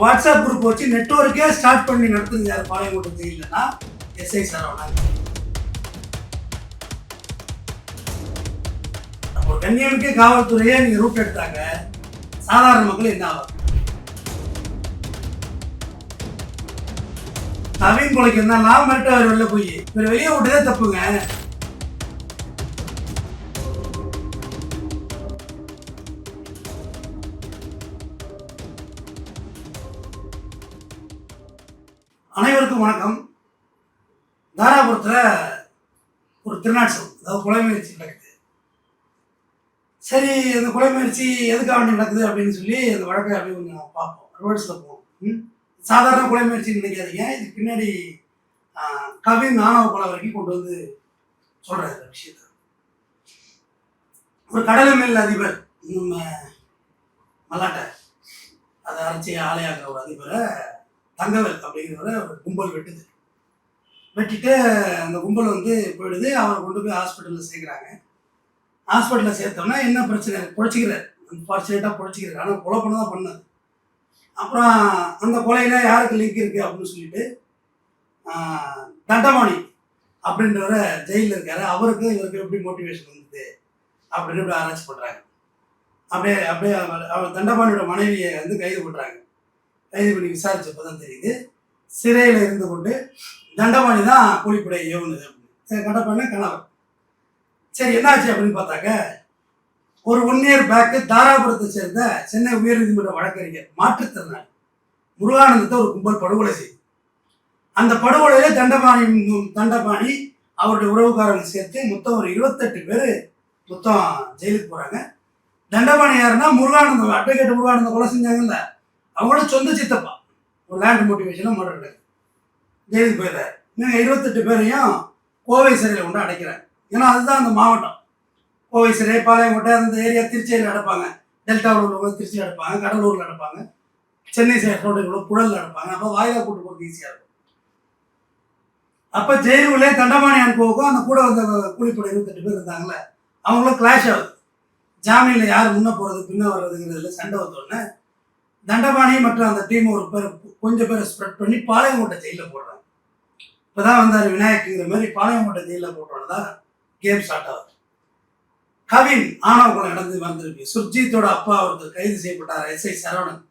WhatsApp group வச்சு நெட்வொர்க்கே start பண்ணி நடத்துது யார் பாளையங்கோட்டை ஜெயிலனா எஸ்ஐ சரவணன். ஒரு கண்ணியமிக்க காவல்துறையே நீங்க ரூட் எடுத்தாங்க, சாதாரண மக்கள் என்ன ஆகும்? நவீன் கொலைக்கு இருந்தா நான் மிரட்ட அவர் வெளில போய் இவர் வெளியே விட்டதே தப்புங்க. அனைவருக்கும் வணக்கம். தாராபுரத்தில் ஒரு திருநாட்சம், அதாவது கொலை முயற்சி நடக்குது. சரி, அந்த கொலை முயற்சி எதுக்காக வேண்டி நடக்குது அப்படின்னு சொல்லி அந்த வழக்கை அப்படியே கொஞ்சம் பார்ப்போம், ரிவர்ஸில் போவோம். சாதாரண கொலை முயற்சி நினைக்காதீங்க, இதுக்கு பின்னாடி கவின் ஆணவ கொலை வரைக்கும் கொண்டு வந்து சொல்கிறாரு இந்த விஷயத்த. ஒரு கடலை மேல் அதிபர் நம்ம மல்லாட்டை அதை அரைச்சி ஆலையாகிற ஒரு அதிபரை தங்கவேல் அப்படிங்கிறவரை ஒரு கும்பல் வெட்டிட்டு அந்த கும்பல் வந்து போயிடுது. அவரை கொண்டு போய் ஹாஸ்பிட்டலில் சேர்க்குறாங்க. ஹாஸ்பிட்டலில் சேர்த்தோன்னா என்ன பிரச்சனை, பொழைச்சிக்கிறார், ஃபார்ச்சுனேட்டாக பொழைச்சிக்கிறார். ஆனால் கொலை பண்ண தான் பண்ணாது. அப்புறம் அந்த கொலையில் யாருக்கு லிங்க் இருக்குது அப்படின்னு சொல்லிட்டு தண்டபாணி அப்படின்றவரை ஜெயிலில் இருக்காரு. அவருக்கு இவருக்கு எப்படி மோட்டிவேஷன் வந்தது அப்படின்னு இப்படி ஆராய்ச்சி பண்ணுறாங்க. அப்படியே அப்படியே அவர் தண்டபாணியோட மனைவியை வந்து கைது பண்ணுறாங்க. கைது பண்ணி விசாரிச்சப்போ தான் தெரியுது, சிறையில் இருந்து கொண்டு தண்டபாணி தான் கூலிப்படை ஏவுனது அப்படின்னு. தண்டபாணி கணவர். சரி, என்னாச்சு அப்படின்னு பார்த்தாக்க, ஒரு 1 இயர் பேக்கு தாராபுரத்தை சேர்ந்த சென்னை உயர்நீதிமன்ற வழக்கறிஞர் மாற்றுத்திறனாளி முருகானந்தத்தை ஒரு கும்பல் படுகொலை செய்யுது. அந்த படுகொலையில தண்டபாணி அவருடைய உறவுக்காரர்கள் சேர்த்து மொத்தம் ஒரு 28 பேர் மொத்தம் ஜெயிலுக்கு போகிறாங்க. தண்டபாணி யாருன்னா முருகானந்தம், அட்வொகேட் முருகானந்தம் கொலை செஞ்சாங்கல்ல, அவங்களோட சொந்த சித்தப்பா. ஒரு லேண்ட் மோட்டிவேஷனில் மர்டர் ஜெயிலுக்கு போயிடுறாரு. இவங்க 28 பேரையும் கோவை சிறையில் கொண்டு அடைக்கிறாங்க. ஏன்னா அதுதான் அந்த மாவட்டம். கோவை சிறை, பாளையங்கோட்டை, அந்த ஏரியா திருச்சியில் அடைப்பாங்க. டெல்டாவில் உள்ளவங்க திருச்சியில் அடைப்பாங்க, கடலூரில் அடைப்பாங்க, சென்னை சைடு உள்ள புழலில் அடைப்பாங்க. அப்போ வாயிலா கூட்டு போகிறது ஈஸியாக இருக்கும். அப்போ ஜெயிலுக்குள்ளே தண்டபாணி அனுப்புவோக்கும் அந்த கூட வந்த கூலிப்படை 28 பேர் இருந்தாங்களே, அவங்களும் கிளாஷ் ஆகுது. ஜாமீனில் யார் முன்னே போகிறது பின்ன வர்றதுங்கிறதுல சண்டை வந்தோடனே தண்டபாணி மற்றும் அந்த டீம் ஒரு பேர் கொஞ்சம் பேரை ஸ்ப்ரெட் பண்ணி பாளையங்கோட்டை ஜெயிலில் போடுறாங்க. இப்போதான் வந்தார் விநாயக்குங்கிற மாதிரி பாளையங்கோட்டை ஜெயிலில் போடுறோன்னு தான் கேம் ஸ்டார்ட் ஆகுது. கவின் ஆணவ கொலை வந்திருக்கு. சுர்ஜித்தோட அப்பா ஒருத்தர் கைது செய்யப்பட்டார், எஸ்ஐ சரவணன்.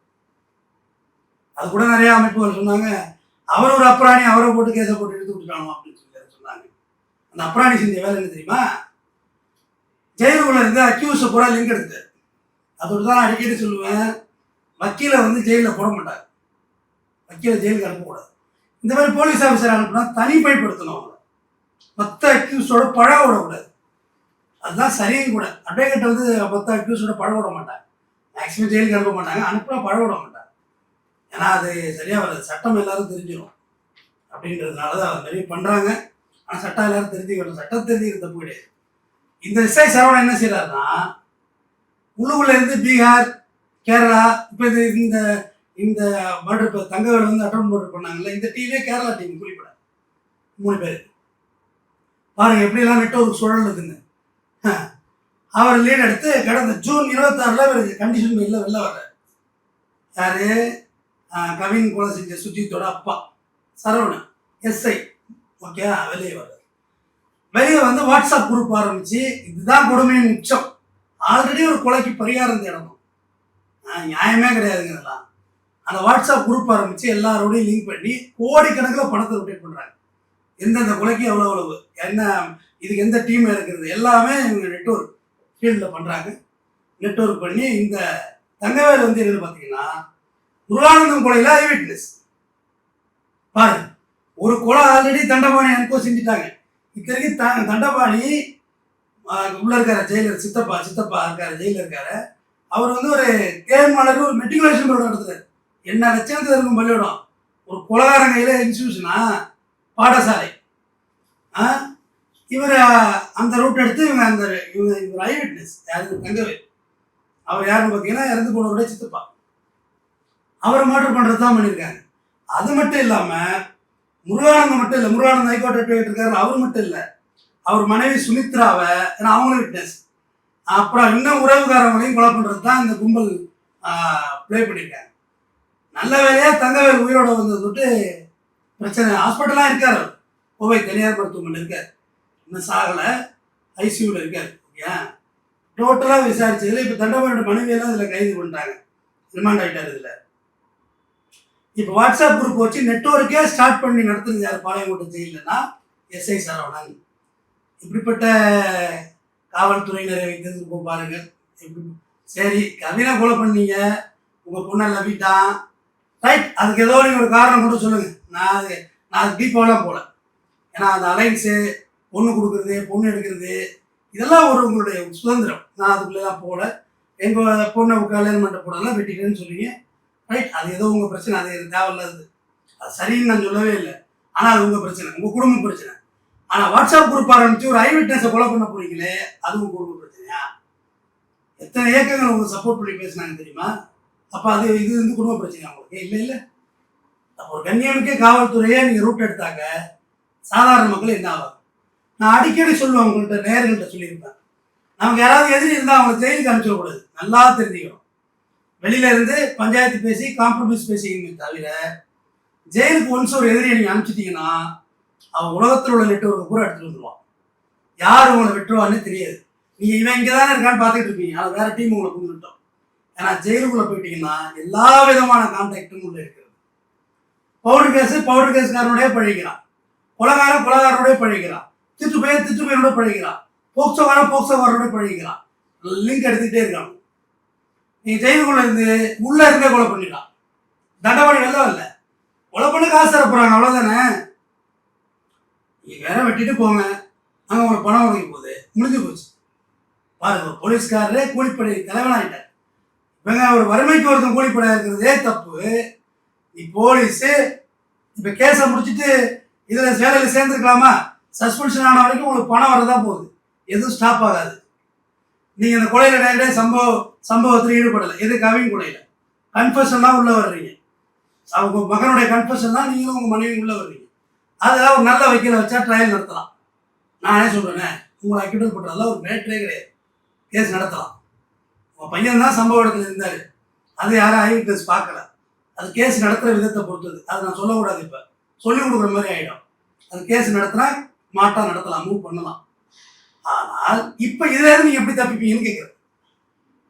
அது கூட நிறைய அமைப்புகள் சொன்னாங்க, அவர் ஒரு அப்ராணி, அவரை போட்டு கேஸை போட்டு எடுத்து விட்டுட்டானோ அப்படின்னு சொல்லி சொன்னாங்க. அந்த அப்ராணி செஞ்ச வேலை என்ன தெரியுமா? ஜெயிலுக்குள்ள இருந்து அக்யூஸை கூட லிங்க் எடுத்து, அதோட தான் அடிக்கடி சொல்லுவேன், வக்கீலை வந்து ஜெயிலில் போட மாட்டார், வக்கீலை ஜெயிலுக்கு அனுப்பக்கூடாது. இந்த மாதிரி போலீஸ் ஆஃபீஸர் அனுப்புனா தனிமைப்படுத்தணும், அவங்கள மற்ற அக்யூஸோட பழக விடக்கூடாது. அதுதான் சரியும் கூட. அட்வொகேட் வந்து மற்ற அக்யூஸோட பழக விட மாட்டாங்க, மேக்ஸிமம் ஜெயிலுக்கு அனுப்ப மாட்டாங்க, அனுப்புனா பழக விட மாட்டாங்க. ஏன்னா அது சரியாக வராது, சட்டம் எல்லாரும் தெரிஞ்சிடும் அப்படின்றதுனால தான் அது நிறைய பண்ணுறாங்க. ஆனால் சட்டம் எல்லாரும் தெரிஞ்சுக்கணும், சட்டம் தெரிஞ்சுக்கிறது தப்பு கிடையாது. இந்த எஸ்ஐ சரவணன் என்ன செய்யறாருன்னா, உள்ளுக்குள்ள இருந்து பீகார், கேரளா, இப்போ இந்த இந்த மர்டர், இப்போ தங்கவேல் வந்து அட்டன் மர்டர் பண்ணாங்கல்ல, இந்த டீமே கேரளா டீம் குறிப்பிட 3 பேர். பாருங்க எப்படிலாம் நெட்வொர்க் சுழலுதுன்னு. அவர் லீட் எடுத்து கடந்த ஜூன் 26 இவருக்கு கண்டிஷன் வெளில வர்றாரு. யாரு? கவின் கொலை செஞ்ச சுஜித்தோட அப்பா சரவணன் எஸ்ஐ. ஓகே, வெளியே வர்றாரு. வெளியே வந்து வாட்ஸ்அப் குரூப் ஆரம்பிச்சு, இதுதான் கொடுமையின் உச்சம். ஆல்ரெடி ஒரு கொலைக்கு பரிகாரம் தேடணும், நியாயமே கிடையாதுங்கிறதெல்லாம். அந்த வாட்ஸ்அப் குரூப் ஆரம்பிச்சு எல்லாரோடையும் லிங்க் பண்ணி கோடிக்கணக்கில் பணத்தை ரொட்டேட் பண்ணுறாங்க. எந்தெந்த கொலைக்கு எவ்வளவு, என்ன இதுக்கு எந்த டீம் இருக்கிறது எல்லாமே இவங்க நெட்வொர்க் ஃபீல்டில் பண்ணுறாங்க. நெட்வொர்க் பண்ணி இந்த தங்கவேல் வந்து என்னன்னு பார்த்தீங்கன்னா, முருகானந்தம் கொலையில் ஐ விட்னஸ். பாருங்க, ஒரு கொலை ஆல்ரெடி தண்டபாணி அனுப்ப செஞ்சுட்டாங்க. இத்தனைக்கு தண்டபாணி உள்ள இருக்கார ஜெயிலர், சித்தப்பா இருக்காரு, ஜெயிலில் இருக்காரு. அவர் வந்து ஒரு கேள்மாளர், ஒரு மெட்ரிகுலேஷன் பள்ளியோட நடத்துறாரு. என்ன லட்சணத்தில் இருக்கும் பள்ளியோடம், ஒரு கொலகாரங்க கையில் இன்ஸ்டியூஷனா, பாடசாலை. இவர் அந்த ரூட் எடுத்து இவர் ஐ விட்னஸ். யாருக்கு? தங்கவேல். அவர் யாருன்னு பார்த்தீங்கன்னா இறந்து போனவருடைய சித்தப்பா. அவரை மர்டர் பண்ணுறது தான் பண்ணியிருக்காங்க. அது மட்டும் இல்லாமல் முருகானந்தம் மட்டும் இல்லை, முருகானந்தம் ஹைகோர்ட் அட்வொகேட் இருக்காரு, அவர் மட்டும் இல்லை, அவர் மனைவி சுமித்ராவை, ஏன்னா அவங்களும் விட்னஸ். அப்புறம் இன்னும் உறவுக்காரங்களையும் கொலை பண்ணுறது தான் இந்த கும்பல் ப்ளே பண்ணியிருக்காங்க. நல்ல வேலையா தங்கவேல் உயிரோட வந்தது தொட்டு பிரச்சனை. ஹாஸ்பிட்டலாக இருக்கார், கோவை தனியார் மருத்துவமனை இருக்கார், இன்னும் சாகலை, ஐசியூவில் இருக்கார். ஏன் டோட்டலாக விசாரிச்சதுல இப்போ தண்டபாணியோட மனைவியெல்லாம் இதில் கைது பண்ணிட்டாங்க, ரிமாண்ட் ஆகிட்டார். இதில் இப்போ வாட்ஸ்அப் குரூப் வச்சு நெட்வொர்க்கே ஸ்டார்ட் பண்ணி நடத்துறது யார் பாளையங்கோட்டை ஜெயிலன்னா எஸ்ஐ சரவணன். இப்படிப்பட்ட காவல்துறையினரை வைத்தது பாருங்கள். சரி, கவினை கொலை பண்ணீங்க, உங்கள் பொண்ணை லவிட்டான், ரைட், அதுக்கு ஏதோ நீங்கள் ஒரு காரணம் கூட சொல்லுங்கள். நான் டீப்பாலாம் போகல. ஏன்னா அந்த அலைன்ஸு, பொண்ணு கொடுக்குறது, பொண்ணு எடுக்கிறது, இதெல்லாம் ஒரு உங்களுடைய சுதந்திரம். நான் அதுக்குள்ளேலாம் போகல. எங்கள் பொண்ணை கல்யாணம் பண்ண போடலாம் வெட்டிக்கிறேன்னு சொல்லுவீங்க, ரைட், அது ஏதோ உங்கள் பிரச்சனை, அது எனக்கு தேவையில்லாது, அது சரின்னு நான் சொல்லவே இல்லை. ஆனால் அது உங்கள் பிரச்சனை, உங்கள் குடும்ப பிரச்சனை. ஆனால் வாட்ஸ்அப் குரூப் ஆரம்பித்து ஒரு ஐ விட்னஸை கொலை பண்ண போறீங்களே, அது உங்கள் குடும்ப பிரச்சனையா? எத்தனை இயக்கங்கள் உங்களுக்கு சப்போர்ட் பண்ணி பேசினாங்க தெரியுமா? அப்போ அது இது வந்து குடும்ப பிரச்சனையா உங்களுக்கு? இல்லை இல்லை. அப்போ ஒரு கண்ணியமிக்க காவல்துறையே நீங்கள் ரூட் எடுத்தாங்க, சாதாரண மக்கள் என்ன ஆவாங்க? நான் அடிக்கடி சொல்லுவேன், உங்கள்கிட்ட நேர்கள்ட்ட சொல்லியிருப்பேன், நமக்கு யாராவது எதிரி இருந்தால் அவங்களை ஜெயிலுக்கு அனுப்பிச்சிடக்கூடாது. நல்லா தெரிஞ்சுக்கணும். வெளியில இருந்து பஞ்சாயத்து பேசி காம்ப்ரமைஸ் பேசிக்கணுமே தவிர, ஜெயிலுக்கு ஒன்ஸ் ஒரு எதிரியை நீங்கள் அனுப்பிச்சிட்டிங்கன்னா அவன் உலகத்தில் உள்ள நெட்வொர்க்கை பூரா எடுத்துகிட்டு வந்துடுவான். யார் உங்களை வெட்டுவான்னு தெரியாது. நீங்கள் இவன் இங்கே தானே இருக்கான்னு பார்த்துட்டு இருப்பீங்க, ஆனால் வேற டீம் உங்களை கொண்டுட்டோம். ஏன்னா ஜெயிலுக்குள்ளே போயிட்டீங்கன்னா எல்லா விதமான கான்டாக்டும் உள்ள இருக்கிறது. பவுடர் கேஸ்காரனோடய பழகிறான், கொலகாரனோடய பழகிறான், திட்டுப்பையனோட பழகிறான், போக்சோகாரனோட பழகிறான், லிங்க் எடுத்துக்கிட்டே இருக்காங்க. நீ ஜெயிலுக்குள்ள இருந்து உள்ள இருந்தே கொலை பண்ணிடலாம். தண்டபாணி வெளில வரல, கொலை பண்ணி காசு தர போறாங்க, அவ்வளவுதானே. நீங்க வேற வெட்டிட்டு போங்க, அங்க உங்களுக்கு பணம் உதவி போகுது, முடிஞ்சு போச்சு. பாருங்க, ஒரு போலீஸ்காரரே கூலிப்படை தலைவனாயிட்டார். இவங்க ஒரு வறுமைக்கு ஒருத்தன் கூலிப்படையா இருக்கிறதே தப்பு. நீ போலீஸ் இப்ப கேஸை முடிச்சுட்டு இதுல வேலையில சேர்ந்துருக்கலாமா? சஸ்பென்ஷன் ஆன வரைக்கும் உங்களுக்கு பணம் வரதான் போகுது, எதுவும் ஸ்டாப் ஆகாது. நீங்க இந்த கொலையில நேரடியாக சம்பவத்தில் ஈடுபடலை, எது கவின் கொலையில கன்ஃபெஷன்லாம் உள்ள வர்றீங்க. அவங்க மகனுடைய கன்ஃபெஷன் தான் நீங்களும் உங்க மனைவி உள்ள வர்றீங்க. அதெல்லாம் ஒரு நல்ல வக்கீல வச்சா ட்ரையல் நடத்தலாம். நானே சொல்றேனே, உங்களை அக்யூட் பண்றதெல்லாம் ஒரு மேட்டரே கிடையாது, கேஸ் நடத்தலாம். உங்க பையன் தான் சம்பவ இடத்துல இருந்தாரு, அது யாரும் ஐ விட்னஸ் பார்க்கல, அது கேஸ் நடத்துற விதத்தை பொறுத்தது. அது நான் சொல்லக்கூடாது, இப்ப சொல்லி கொடுக்குற மாதிரி ஆயிடும். அது கேஸ் நடத்தினா மாட்டா நடத்தலாம், மூவ் பண்ணலாம். ஆனால் இப்ப இதுல இருந்து நீங்க எப்படி தப்பிப்பீங்கன்னு கேட்குறேன்.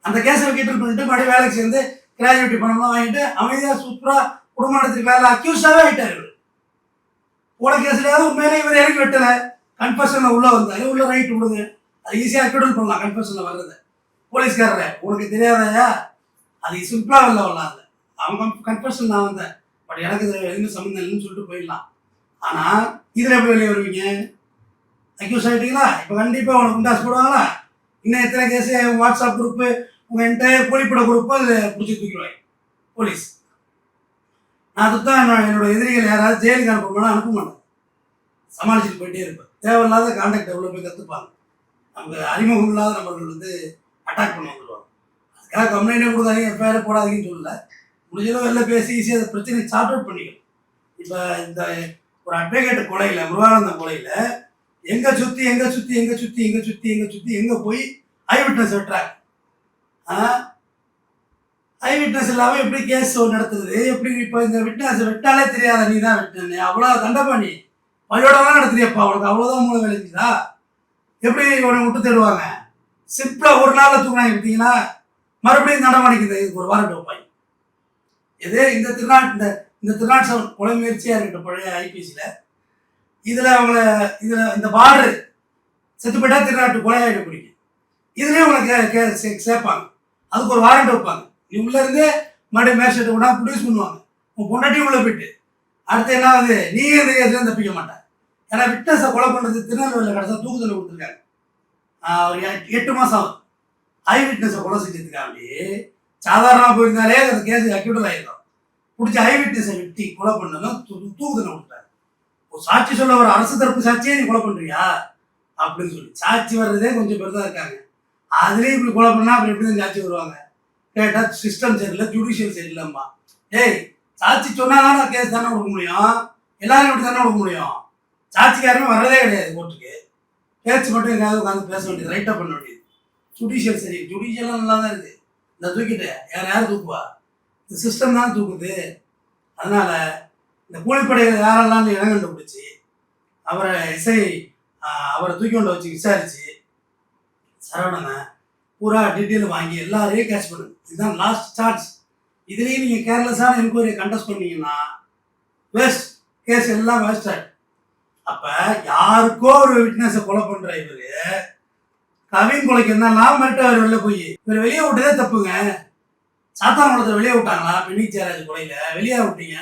அந்த கேஸை விக்கெட் பண்ணிட்டு மறுபடியும் வேலைக்கு சேர்ந்து கிராஜுவேட்டி பணம்லாம் வாங்கிட்டு அமைதியா சூப்பரா குடும்ப நடத்துக்கு வேலை அக்யூஸ்டாவே ஆயிட்டாரு. போன கேஸ்லயாவது உண்மையிலே இவர் இறங்கி வெட்டல, கன்ஃபெஷன்ல உள்ள வந்தாரு, உள்ள ரைட் விடுங்க, அது ஈஸியா அக்யூட் பண்ணலாம். கன்ஃபெஷன்ல வர்றது போலீஸ்காரரை உனக்கு தெரியாதயா, அது சிம்பிளா வரல, அவங்க கன்ஃபெஷன் நான் வந்தேன், பட் எனக்கு இது எதுவும் சம்மந்தம் இல்லைன்னு சொல்லிட்டு போயிடலாம். ஆனா இதுல எப்படி வெளியே வருவீங்க? அக்யூஸ் ஆகிட்டீங்களா? இப்போ கண்டிப்பாக உனக்கு குண்டாஸ் போடுவாங்களா? இன்னும் எத்தனை கேஸு வாட்ஸ்அப் குரூப்பு, உங்கள் என்டையர் கூலிப்பட குரூப்பு அதில் பிடிச்சி தூக்கிடுவாங்க போலீஸ். நான் அதுதான் என்னோட எதிரிகள் யாராவது ஜெயிலுக்கு அனுப்ப மாட்டேன், சமாளிச்சுட்டு போயிட்டே இருப்பேன். தேவையில்லாத கான்டாக்ட் எவ்வளோ போய் கற்றுப்பாங்க, நமக்கு அறிமுகம் இல்லாத நபர்கள் வந்து அட்டாக் பண்ண வந்துடுவாங்க. அதுக்காக கம்ப்ளைண்டே கொடுக்காதீங்க, எஃப்ஐஆர் போடாதீங்கன்னு சொல்லல, முடிஞ்சளவு வெளில பேசி ஈஸியாக அந்த பிரச்சனையை சார்ட் அவுட் பண்ணிக்கணும். இப்போ இந்த ஒரு அட்வொகேட் கொலையில், முருகானந்தம் கொலையில் எங்க சுத்தி எங்க போய் ஐ விட்னஸ் வெட்டுறாங்க. ஐ விட்னஸ் இல்லாம எப்படி கேஸ் நடத்துறது? எப்படி இப்போ இந்த விட்னஸ் வெட்டாலே தெரியாத நீ தான் வெட்டின, அவ்வளவு தண்டபாணி பையோடலாம் நடத்துறியப்பா, உனக்கு அவ்வளவுதான் மூளை விளைஞ்சுதா? எப்படி உனக்கு விட்டு தேடுவாங்க? சிம்பிளா ஒரு நாள்ல தூக்குறாங்க பார்த்தீங்கன்னா, மறுபடியும் தண்டபாணிக்கு இதுக்கு ஒரு வாரண்ட் வைப்பாங்க. இது இந்த திருநாட் கொலை முயற்சியா இருக்கட்டும், பழைய ஐபிசியில இதுல அவங்கள இந்த பார்டர் செத்து போயிட்டா திருநாட்டு கொலையாயிட பிடிக்கும், இதுலயே உங்களை சேர்ப்பாங்க, அதுக்கு ஒரு வாரண்ட் வைப்பாங்க. நீ உள்ள இருந்தே மறுபடியும் மேஷத்தை விடா ப்ரொடியூஸ் பண்ணுவாங்க, உன் பொண்டாட்டியும் உள்ள போயிட்டு அடுத்து என்ன ஆகுது, நீயே இந்த கேஸ்ல தப்பிக்க மாட்டேன். ஏன்னா விட்னஸை கொலை பண்ணது திருநெல்வேலியில் கடைசியாக தூக்கு தண்டனை கொடுத்துருக்காங்க. ஒரு 8 மாசம் ஆகும். ஐ விட்னஸை கொலை செஞ்சதுக்காண்டி சாதாரணமாக போயிருந்தாலே அந்த கேஸ் அக்யூட்டல் ஆகிடும். பிடிச்ச ஐ விட்னஸை வெட்டி கொலை பண்ணணும், தூக்கு தண்டனை கொடுத்தாங்க. ஒரு சாட்சி சொல்ல ஒரு அரசு தரப்பு சாட்சியே நீ கொலை பண்றியா அப்படின்னு சொல்லி சாட்சி வர்றதே கொஞ்சம் பேர் தான் இருக்காங்க. அதுலேயும் இப்படி கொலை பண்ணா அப்புறம் எப்படி தான் சாட்சி வருவாங்க? கேட்டா சிஸ்டம் சரியில்லை, ஜுடிஷியல் சரியில்லைம்மா. ஏய், சாட்சி சொன்னாதான் கேஸ் தானே கொடுக்க முடியும், எல்லாரும் இப்படி தானே கொடுக்க முடியும். சாட்சிக்காரமே வர்றதே கிடையாது கோர்ட்டுக்கு, பேச்சு மட்டும் எங்காவது உட்காந்து பேச வேண்டியது, ரைட்டாக பண்ண வேண்டியது. ஜுடிஷியல் சரி, ஜுடிஷியல்லாம் நல்லா தான் இருக்குது. இந்த தூக்கிட்டு யார் தூக்குவா? இந்த சிஸ்டம் தான் தூக்குது. அதனால இந்த கூலிப்படையில் யாரெல்லாம் இடம் கண்டுபிடிச்சி அவரை அவரை தூக்கி கொண்டு வச்சு விசாரிச்சு சரவணனை பூரா டீட்டெயில் வாங்கி எல்லாரையும் கேஷ் பண்ணுங்க. இதுதான் லாஸ்ட் சார்ஜ். இதுலேயும் நீங்கள் கேர்லெஸ்ஸான என்கொயரியை கண்டஸ்ட் பண்ணீங்கன்னா வேஸ்ட், கேஸ் எல்லாம் வேஸ்ட் ஆகிடும். அப்போ யாருக்கோ ஒரு விட்னஸை கொலை பண்ணுற இவர் கவின் கொலைக்கு என்னெல்லாம் மிரட்ட அவர் வெளில போய் இவர் வெளியே விட்டதே தப்புங்க. சாத்தான்குளத்தை வெளியே விட்டாங்களா? பெண்ணி சேராஜ் கொலையில வெளியே விட்டீங்க?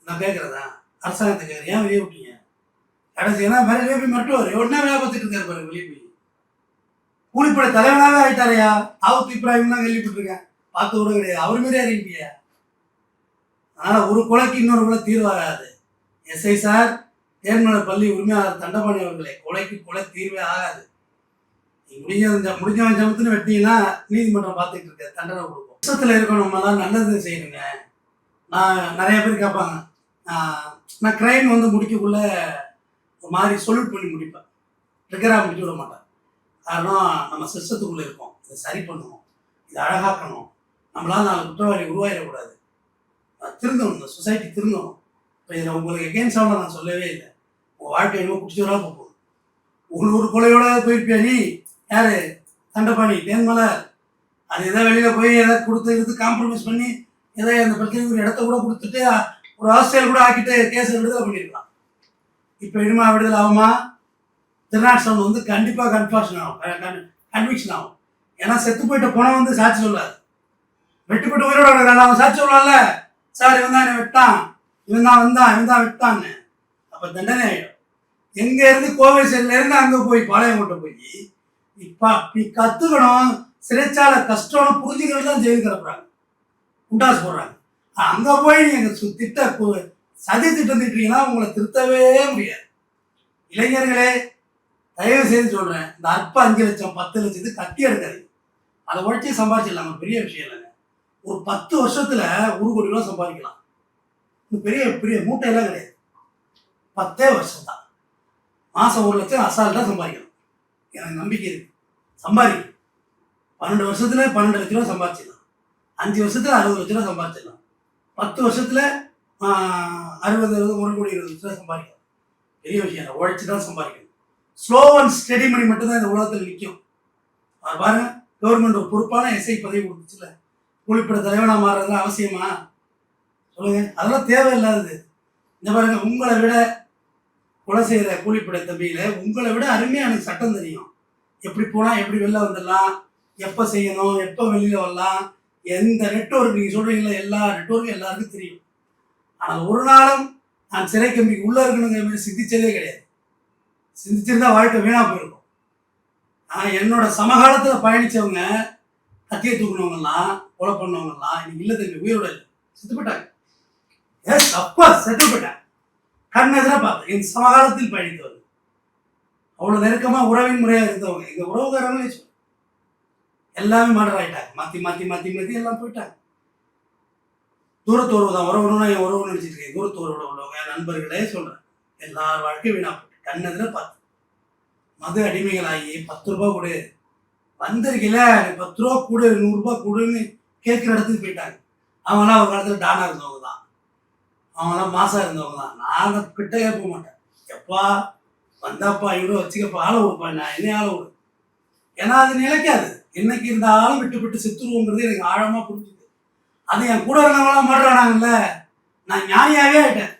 நான் கேட்குறதா அரசாங்கத்தை கேட்குறேன், ஏன் வெளியே விட்டீங்க? கடைசி ஏன்னா வேற போய் மிரட்டுவார். உடனே வேலை பார்த்துட்டு இருக்காரு பாருங்க வெளியே போய். கூலிப்படை தலைவனாகவே ஆயிட்டாரையா. தாவூத் இப்ராஹிம்லாம் கேள்விப்பட்டிருக்கேன், பார்த்து கூட கிடையாது. அவர் மாரி அறிவிப்பியா? அதனால ஒரு கொலைக்கு இன்னொரு கொலை தீர்வாகாது. எஸ்ஐ சார், தேன்மலர் பள்ளி உரிமையாளர் தண்டபாணி அவர்களே, கொலைக்கு கொலை தீர்வே ஆகாது. முடிஞ்சவன் ஜமத்துன்னு வெட்டிங்கன்னா நீதிமன்றம் பார்த்துட்டு இருக்க தண்டனை கொடுக்கும். கஷ்டத்தில் இருக்கணும்னால நல்லது செய்யணுங்க. நான் நிறைய பேர் கேட்பாங்க, நான் கிரைம் முடிக்கக்குள்ள ஒரு மாதிரி சொல்யூட் பண்ணி முடிப்பேன், ட்ரிகராக முடிக்க விட மாட்டேன். காரணம் நம்ம சிஸ்டத்துக்குள்ளே இருக்கோம், இதை சரி பண்ணணும், இதை அழகாக்கணும், நம்மளால 4 குற்றவாளி உருவாயிடக்கூடாது, திருந்தணும், இந்த சொசைட்டி திருந்தணும். இப்போ இதில் உங்களுக்கு எகெயின்ஸ்டாக நான் சொல்லவே இல்லை. உங்கள் வாழ்க்கை என்னமோ குடிச்சவராக போகும். உங்களுக்கு ஒரு கொலையோட போயிருப்பியா நீ? யார்? தண்டபாணி, தேன்மலர். அது எதாவது வெளியில் போய் எதாவது கொடுத்து காம்ப்ரமைஸ் பண்ணி எதாவது அந்த பிரச்சனைக்கு ஒரு இடத்த கூட கொடுத்துட்டு ஒரு ஹாஸ்டல் கூட ஆக்கிட்டு கேஸை விடுதலை பண்ணியிருக்கலாம். இப்போ இனிமா விடுதலை ஆகுமா? திருநாட்சம் கண்டிப்பாக கன்விக்ஷன் ஆகும். ஏன்னா செத்து போயிட்ட போன சாட்சி சொல்லாது. வெட்டுப்பட்டு உயிரோட அவன் சாட்சி சொல்லலாம்ல, சார் இவன் தான் என்னை வெட்டான், இவன் தான் விட்டான்னு. அப்போ தண்டனை ஆகிடும். எங்கேருந்து கோவை சைட்லேருந்து அங்கே போய் பாளையங்கோட்டை போய் இப்போ நீ கற்றுக்கணும். சிறைச்சாலை கஷ்டம்னு புரிஞ்சுக்கிறது தான் ஜெயிலுக்கு கிடப்புறாங்க, குண்டாசு போடுறாங்க. அங்கே போய் நீங்கள் சதி திட்டம் திட்டீங்கன்னா உங்களை திருத்தவே முடியாது. இளைஞர்களே, தயவு செய்து சொல்கிறேன், இந்த அற்ப 5 லட்சம் 10 லட்சத்துக்கு கட்டி எடுக்காதீங்க. அதை உழைச்சி சம்பாதிச்சிடலாம், பெரிய விஷயம் இல்லைங்க. ஒரு 10 வருஷத்தில் 1 கோடி ரூபா சம்பாதிக்கலாம். பெரிய பெரிய மூட்டையெல்லாம் கிடையாது, 10 வருஷம் தான். மாதம் 1 லட்சம் அசால்ட்டாக சம்பாதிக்கலாம். எனக்கு நம்பிக்கை இருக்குது, சம்பாதிக்கணும். 12 வருஷத்தில் 12 லட்ச ரூபா சம்பாதிச்சிடலாம். 5 வருஷத்தில் 60 லட்ச ரூபா சம்பாதிச்சிடலாம். 10 வருஷத்தில் 60 1 கோடி 20 லட்ச ரூபா சம்பாதிக்கலாம். பெரிய விஷயம் இல்லை, உழைச்சி தான் சம்பாதிக்கணும். ஸ்லோ அண்ட் ஸ்டெடி மணி மட்டும்தான் இந்த உலகத்தில் நிற்கும். அது பாருங்க, கவர்மெண்ட் ஒரு பொறுப்பான எஸ்ஐ பதவி கொடுத்துச்சுல, கூலிப்பட தலைவனாக மாறுறது அவசியமா சொல்லுங்க? அதெல்லாம் தேவையில்லாதது. இந்த பாருங்க, உங்களை விட கொலை செய்கிற கூலிப்படை தம்பியில உங்களை விட அருமையாக எனக்கு சட்டம் தெரியும். எப்படி போனால் எப்படி வெளில வந்துடலாம், எப்போ செய்யணும், எப்போ வெளியில் வரலாம், எந்த நெட்வொர்க் நீங்கள் சொல்கிறீங்களா, எல்லா நெட்வொர்க்கும் எல்லாருக்கும் தெரியும். ஆனால் ஒரு நாளும் நான் சிறை கம்பிக்கு உள்ளே இருக்கணுங்கிற மாதிரி சிந்திச்சதே கிடையாது. சிந்திச்சிருந்தா வாழ்க்கை வீணாக போயிருக்கும். ஆனால் என்னோட சமகாலத்தில் பயணித்தவங்க, கத்தியை தூக்குனவங்கலாம், கொலை பண்ணவங்கலாம் இன்னைக்கு இல்லை தம்பி, உயிரோட இல்லை, செத்து போயிட்டாங்க. எஸ் அப்கோர்ஸ் செத்து போயிட்டாங்க. கண்ணெதிராக பார்த்தேன். என் சமகாலத்தில் பயணித்தவங்க, அவ்வளோ நெருக்கமாக உறவின் முறையாக இருந்தவங்க, எங்கள் உறவுகாரங்களே சொல்லுவாங்க, எல்லாமே மர்டர் ஆகிட்டாங்க. மாற்றி மாற்றி மாற்றி மாற்றி எல்லாம் போயிட்டாங்க. தூரத்து உறவு தான், உறவுனா என் உறவு நினச்சிட்டு இருக்கேன். தூரத்து உறவுல உள்ளவங்க நண்பர்களே சொல்கிறேன், எல்லார் வாழ்க்கையும் வீணாக போயிட்டு கண்ணெதிராக பார்த்து மது அடிமைகளாகி 10 ரூபா கொடு வந்திருக்கல, 10 ரூபா கொடு, 100 ரூபா கொடுன்னு கேட்குற இடத்துக்கு போயிட்டாங்க. அவங்களாம் ஒரு காலத்தில் டானாக இருந்தவங்க தான், அவங்களாம் மாசாக இருந்தவங்க தான். நான் கிட்டே போக மாட்டேன். எப்பா வந்தாப்பா இவ்வளோ வச்சுக்கப்பா, ஆளை விடுப்பா, நான் என்ன ஆளை விடு. ஏன்னா அது நிலைக்காது. என்னைக்கு இருந்தாலும் விட்டு செத்துருவோங்கிறது எனக்கு ஆழமாக புரிஞ்சுது. அது என் கூட இருந்தவங்களாம் மாடுறானாங்கல்ல, நான் ஞானியாகவே ஆகிட்டேன்.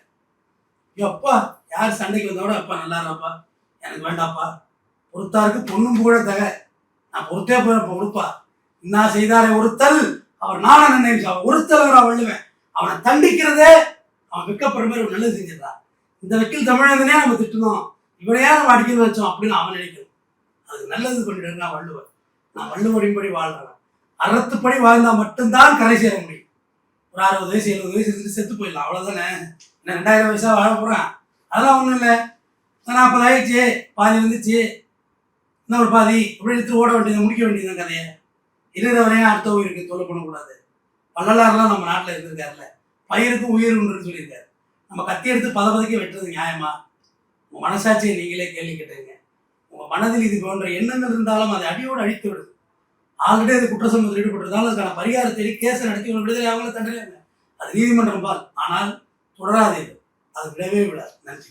எப்பா யார் சண்டைக்கு வந்தோட, அப்பா நல்லா இருப்பா, எனக்கு வேண்டாப்பா, பொறுத்தாருக்கு பொண்ணும் புகழ தக, நான் பொறுத்தே போயிருப்ப கொடுப்பா, என்ன செய்தாரே ஒருத்தல் அவர் நான நினைவு, அவன் ஒருத்தல் நான் வள்ளுவேன். அவனை தண்டிக்கிறதே அவன் வெக்கப்படுற மாதிரி ஒரு நல்லது செஞ்சிடறான். இந்த வக்கீல் தமிழந்தனே நம்ம திட்டணும், இவனையா நம்ம அடிக்கணும்னு வச்சோம் அப்படின்னு அவன் நினைக்கணும். அதுக்கு நல்லது பண்ணிட்டு நான் வள்ளுவன், நான் வள்ளுவடிப்படி வாழ்றேன். அறத்துப்படி வாழ்ந்தால் மட்டும்தான் கரை சேர முடியும். ஒரு 60 வயசு 70 வயசு இருந்துட்டு செத்து போயிடலாம், அவ்வளோதானே. நான் 2000 வயசாக வாழ போகிறேன், அதெல்லாம் ஒன்றும் இல்லை. 40 ஆயிடுச்சு, பாதி வந்துச்சு, இன்னும் ஒரு பாதி இப்படி எடுத்து ஓட வேண்டியது, முடிக்க வேண்டியது கதையை. இருக்கிறவரையும் அடுத்த உயிருக்கு தொல்லை பண்ணக்கூடாது. வள்ளலாறுலாம் நம்ம நாட்டில் இருந்திருக்காருல்ல, பயிருக்கும் உயிர் உண்டுன்னு சொல்லியிருக்காரு. நம்ம கத்தி எடுத்து பதப்பதைக்க வெட்டுறது நியாயமா? உங்கள் மனசாட்சியை நீங்களே கேள்வி கேட்டுங்க. உங்கள் மனதில் இது போன்ற எண்ணங்கள் இருந்தாலும் அதை அடியோடு அழித்து விடுது. ஆல்ரெடி அது குற்ற சம்பவத்தில் ஈடுபட்டிருந்தாலும் அதுக்கான பரிகாரம் தேடி கேஸை நடத்தி இவங்க விடுதலை அவங்கள தண்டனை. அது நீதிமன்றம் பால். ஆனால் தொடராது இது. அது விடவே விடாது. நன்றி.